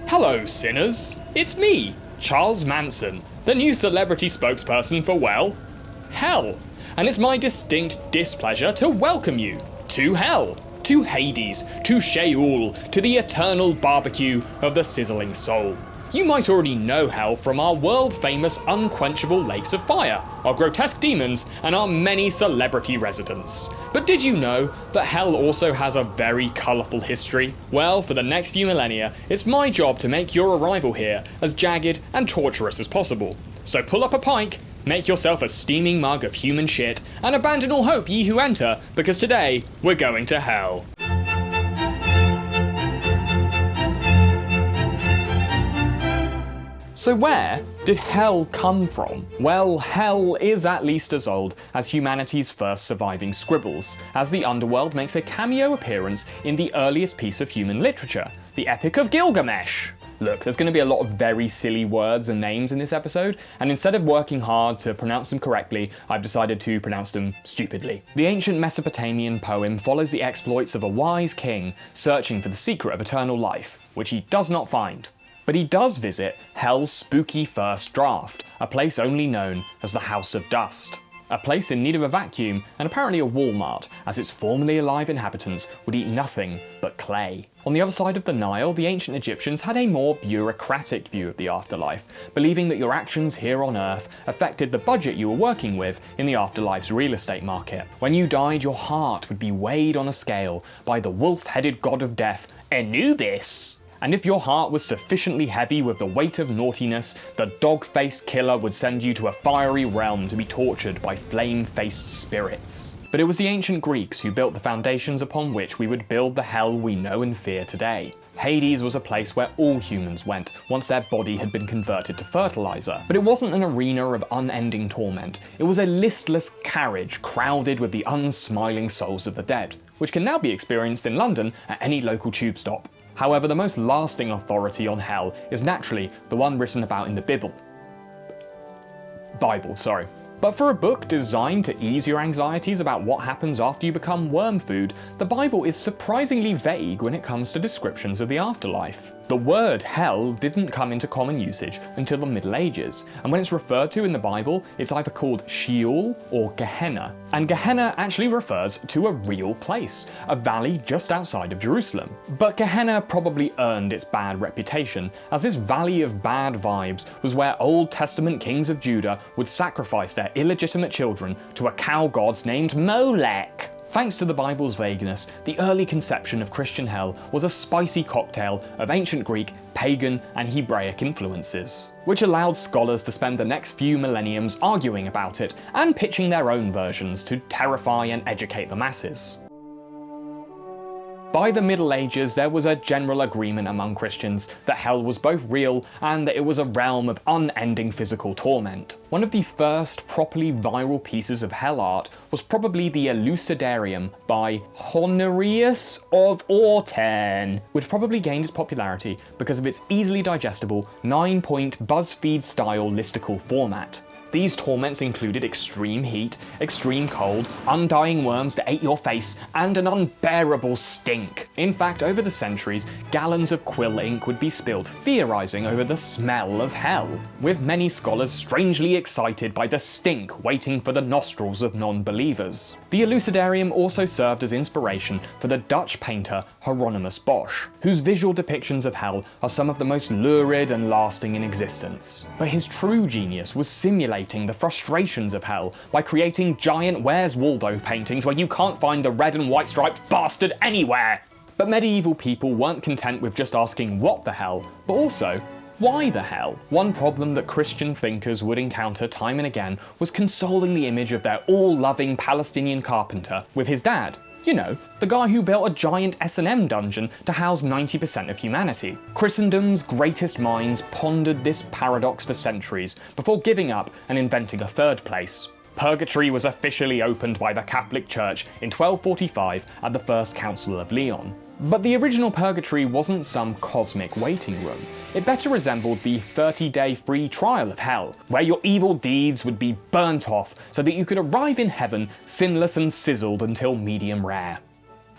Hello, sinners. It's me, Charles Manson, the new celebrity spokesperson for, well, hell. And it's my distinct displeasure to welcome you to hell, to Hades, to Sheol, to the eternal barbecue of the sizzling soul. You might already know hell from our world-famous unquenchable lakes of fire, our grotesque demons, and our many celebrity residents. But did you know that hell also has a very colourful history? Well, for the next few millennia, it's my job to make your arrival here as jagged and torturous as possible. So pull up a pike, make yourself a steaming mug of human shit, and abandon all hope, ye who enter, because today, we're going to hell. So where did hell come from? Well, hell is at least as old as humanity's first surviving scribbles, as the underworld makes a cameo appearance in the earliest piece of human literature, the Epic of Gilgamesh. Look, there's going to be a lot of very silly words and names in this episode, and instead of working hard to pronounce them correctly, I've decided to pronounce them stupidly. The ancient Mesopotamian poem follows the exploits of a wise king searching for the secret of eternal life, which he does not find. But he does visit Hell's spooky first draft, a place only known as the House of Dust. A place in need of a vacuum and apparently a Walmart, as its formerly alive inhabitants would eat nothing but clay. On the other side of the Nile, the ancient Egyptians had a more bureaucratic view of the afterlife, believing that your actions here on Earth affected the budget you were working with in the afterlife's real estate market. When you died, your heart would be weighed on a scale by the wolf-headed god of death, Anubis. And if your heart was sufficiently heavy with the weight of naughtiness, the dog-faced killer would send you to a fiery realm to be tortured by flame-faced spirits. But it was the ancient Greeks who built the foundations upon which we would build the hell we know and fear today. Hades was a place where all humans went once their body had been converted to fertilizer. But it wasn't an arena of unending torment. It was a listless carriage crowded with the unsmiling souls of the dead, which can now be experienced in London at any local tube stop. However, the most lasting authority on hell is naturally the one written about in the Bible. But for a book designed to ease your anxieties about what happens after you become worm food, the Bible is surprisingly vague when it comes to descriptions of the afterlife. The word hell didn't come into common usage until the Middle Ages, and when it's referred to in the Bible, it's either called Sheol or Gehenna. And Gehenna actually refers to a real place, a valley just outside of Jerusalem. But Gehenna probably earned its bad reputation, as this valley of bad vibes was where Old Testament kings of Judah would sacrifice their illegitimate children to a cow god named Molech. Thanks to the Bible's vagueness, the early conception of Christian hell was a spicy cocktail of ancient Greek, pagan, and Hebraic influences, which allowed scholars to spend the next few millenniums arguing about it and pitching their own versions to terrify and educate the masses. By the Middle Ages, there was a general agreement among Christians that hell was both real and that it was a realm of unending physical torment. One of the first properly viral pieces of hell art was probably the Elucidarium by Honorius of Autun, which probably gained its popularity because of its easily digestible 9-point BuzzFeed-style listicle format. These torments included extreme heat, extreme cold, undying worms that ate your face, and an unbearable stink. In fact, over the centuries, gallons of quill ink would be spilled, theorizing over the smell of hell, with many scholars strangely excited by the stink waiting for the nostrils of non-believers. The Elucidarium also served as inspiration for the Dutch painter Hieronymus Bosch, whose visual depictions of hell are some of the most lurid and lasting in existence. But his true genius was simulating the frustrations of hell by creating giant Where's Waldo paintings where you can't find the red and white striped bastard anywhere. But medieval people weren't content with just asking what the hell, but also why the hell? One problem that Christian thinkers would encounter time and again was consoling the image of their all-loving Palestinian carpenter with his dad. You know, the guy who built a giant S&M dungeon to house 90% of humanity. Christendom's greatest minds pondered this paradox for centuries before giving up and inventing a third place. Purgatory was officially opened by the Catholic Church in 1245 at the First Council of Lyon. But the original purgatory wasn't some cosmic waiting room. It better resembled the 30-day free trial of hell, where your evil deeds would be burnt off so that you could arrive in heaven sinless and sizzled until medium rare.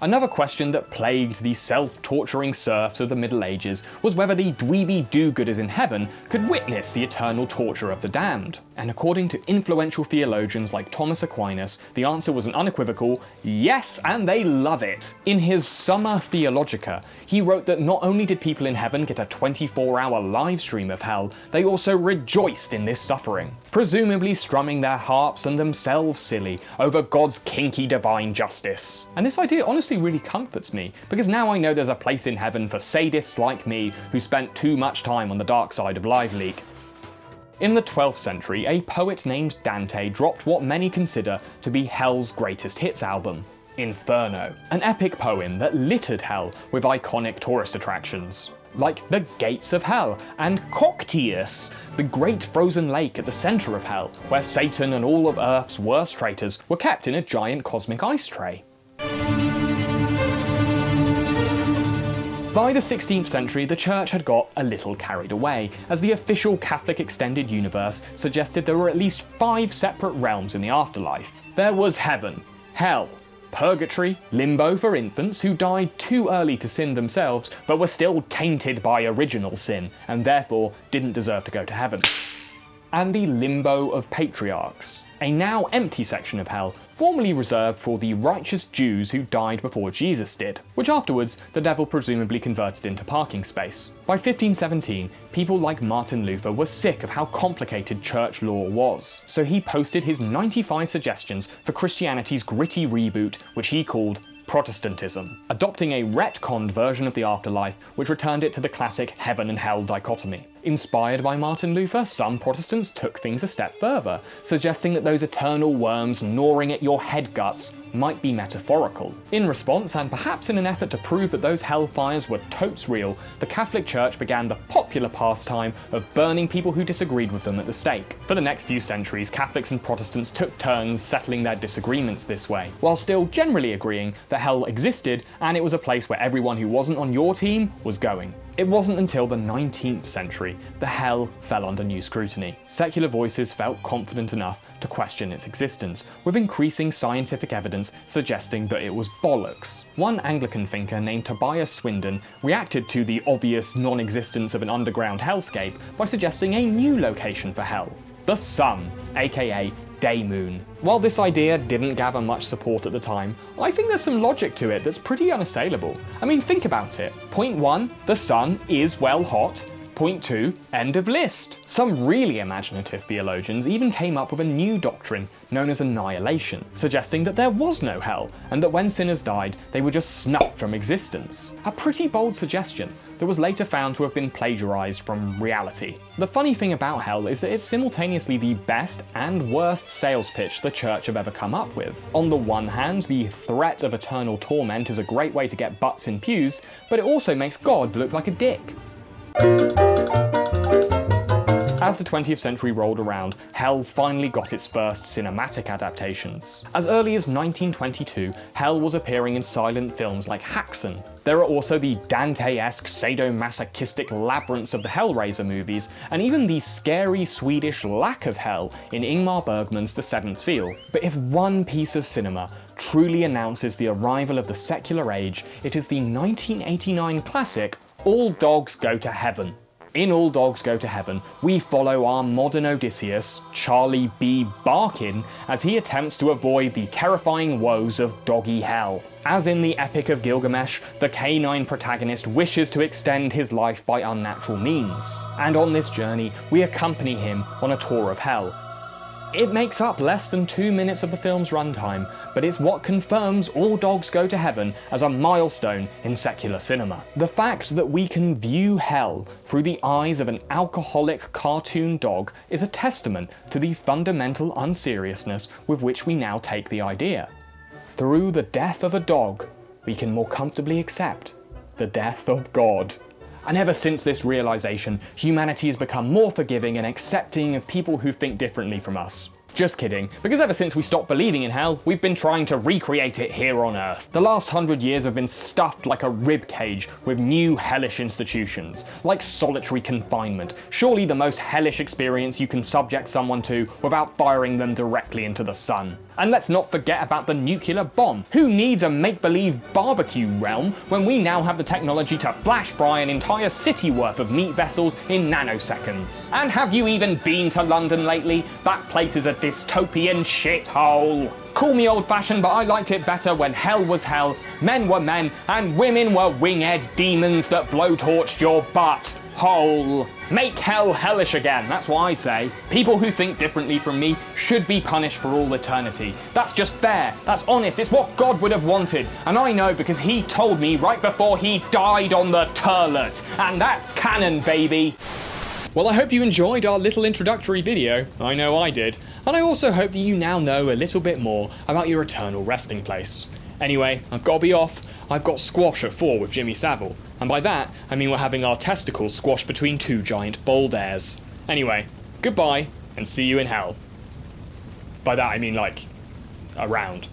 Another question that plagued the self-torturing serfs of the Middle Ages was whether the dweeby do-gooders in heaven could witness the eternal torture of the damned. And according to influential theologians like Thomas Aquinas, the answer was an unequivocal yes, and they love it. In his Summa Theologica, he wrote that not only did people in heaven get a 24-hour live stream of hell, they also rejoiced in this suffering, presumably strumming their harps and themselves silly over God's kinky divine justice. And this idea honestly really comforts me, because now I know there's a place in heaven for sadists like me who spent too much time on the dark side of LiveLeak. In the 12th century, a poet named Dante dropped what many consider to be hell's greatest hits album, Inferno, an epic poem that littered hell with iconic tourist attractions, like the Gates of Hell and Cocytus, the great frozen lake at the centre of hell, where Satan and all of Earth's worst traitors were kept in a giant cosmic ice tray. By the 16th century, the church had got a little carried away, as the official Catholic extended universe suggested there were at least 5 separate realms in the afterlife. There was heaven, hell, purgatory, limbo for infants who died too early to sin themselves but were still tainted by original sin and therefore didn't deserve to go to heaven, and the limbo of patriarchs, a now empty section of hell formerly reserved for the righteous Jews who died before Jesus did, which afterwards the devil presumably converted into parking space. By 1517, people like Martin Luther were sick of how complicated church law was, so he posted his 95 suggestions for Christianity's gritty reboot, which he called Protestantism, adopting a retconned version of the afterlife which returned it to the classic heaven and hell dichotomy. Inspired by Martin Luther, some Protestants took things a step further, suggesting that those eternal worms gnawing at your head guts might be metaphorical. In response, and perhaps in an effort to prove that those hellfires were totes real, the Catholic Church began the popular pastime of burning people who disagreed with them at the stake. For the next few centuries, Catholics and Protestants took turns settling their disagreements this way, while still generally agreeing that hell existed and it was a place where everyone who wasn't on your team was going. It wasn't until the 19th century that hell fell under new scrutiny. Secular voices felt confident enough to question its existence, with increasing scientific evidence suggesting that it was bollocks. One Anglican thinker named Tobias Swindon reacted to the obvious non-existence of an underground hellscape by suggesting a new location for hell: the sun, aka Day Moon. While this idea didn't gather much support at the time, I think there's some logic to it that's pretty unassailable. I mean, think about it. Point 1, the sun is well hot. Point 2, end of list. Some really imaginative theologians even came up with a new doctrine known as annihilation, suggesting that there was no hell, and that when sinners died, they were just snuffed from existence. A pretty bold suggestion that was later found to have been plagiarized from reality. The funny thing about hell is that it's simultaneously the best and worst sales pitch the church have ever come up with. On the one hand, the threat of eternal torment is a great way to get butts in pews, but it also makes God look like a dick. As the 20th century rolled around, hell finally got its first cinematic adaptations. As early as 1922, hell was appearing in silent films like Haxan. There are also the Dante-esque sadomasochistic labyrinths of the Hellraiser movies, and even the scary Swedish lack of hell in Ingmar Bergman's The Seventh Seal. But if one piece of cinema truly announces the arrival of the secular age, it is the 1989 classic All Dogs Go to Heaven. In All Dogs Go to Heaven, we follow our modern Odysseus, Charlie B. Barkin, as he attempts to avoid the terrifying woes of doggy hell. As in the Epic of Gilgamesh, the canine protagonist wishes to extend his life by unnatural means. And on this journey, we accompany him on a tour of hell. It makes up less than 2 minutes of the film's runtime, but it's what confirms All Dogs Go to Heaven as a milestone in secular cinema. The fact that we can view hell through the eyes of an alcoholic cartoon dog is a testament to the fundamental unseriousness with which we now take the idea. Through the death of a dog, we can more comfortably accept the death of God. And ever since this realization, humanity has become more forgiving and accepting of people who think differently from us. Just kidding, because ever since we stopped believing in hell, we've been trying to recreate it here on Earth. The last 100 years have been stuffed like a rib cage with new hellish institutions, like solitary confinement, surely the most hellish experience you can subject someone to without firing them directly into the sun. And let's not forget about the nuclear bomb. Who needs a make-believe barbecue realm when we now have the technology to flash fry an entire city worth of meat vessels in nanoseconds? And have you even been to London lately? That place is a dystopian shithole. Call me old-fashioned, but I liked it better when hell was hell, men were men, and women were winged demons that blowtorched your butt hole. Make hell hellish again, that's what I say. People who think differently from me should be punished for all eternity. That's just fair, that's honest, it's what God would have wanted. And I know because he told me right before he died on the turlet. And that's canon, baby. Well, I hope you enjoyed our little introductory video. I know I did. And I also hope that you now know a little bit more about your eternal resting place. Anyway, I've got to be off. I've got squash at 4 with Jimmy Savile. And by that, I mean we're having our testicles squashed between 2 giant boulders. Anyway, goodbye, and see you in hell. By that I mean, like, around.